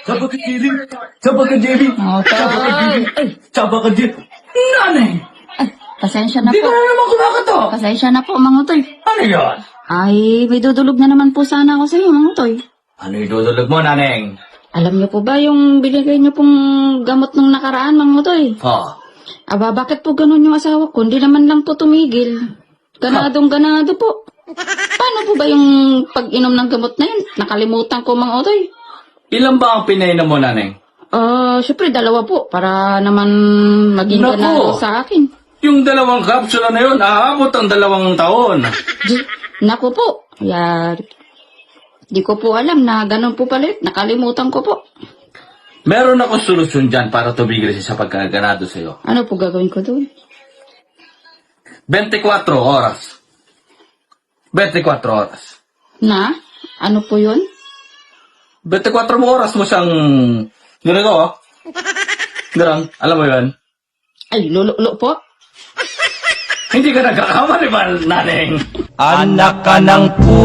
Saba ka, Jerry. Saba ka, Jerry. Oh, Saba ka, Jerry. Ay, Saba ka, Jerry. Nanay, ay, pasensya na di po. ka na naman kumakato. Pasensya na po, Mang Utoy. Ano yun? Ay, may dudulog na naman po sana ako sa iyo, Mang Utoy. Ano yung dudulog mo, Naneng? Alam niyo po ba yung binigay niyo pong gamot nung nakaraan, Mang Utoy? Oh. Aba, bakit po ganun yung asawa ko? Hindi naman lang po tumigil. Ganado po. Paano po ba yung pag-inom ng gamot na yun? Nakalimutan ko, Mang Utoy. Ilan ba ang pinainom mo, Naneng? Syempre, dalawa po. Para naman maging Naku! ganado sa akin. Yung dalawang kapsula na yun, aabot ang 2 taon. Naku po. Di ko po alam na ganun po pala. Nakalimutan ko po. Meron akong solusyon dyan para tumigil siya sa pagkaganado sa'yo. Ano po gagawin ko doon? 24 oras. 24 oras. Na? Ano po yun? 24 mo oras mo siyang... Ganito, oh. Ganun, alam mo yun? Ay, lulo po. Hindi ka nagkakamali ba, Naneng? Anak ka ng pu.